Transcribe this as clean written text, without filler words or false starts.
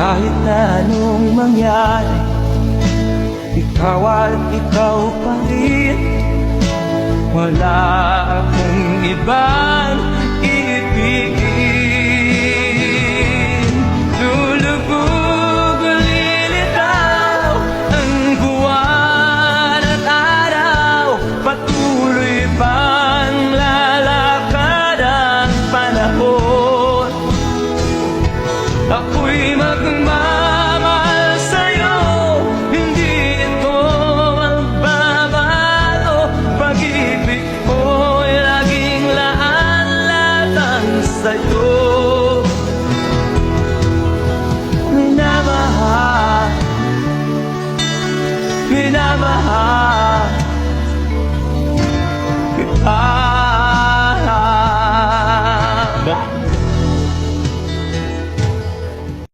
Kahit anong mangyari, ikaw at ikaw pa rin. Wala akong ibang ibigin. Lulubog, lilitaw ang buwan at araw. Patuloy pang lalakad ang panahon. Ako'y magmamahal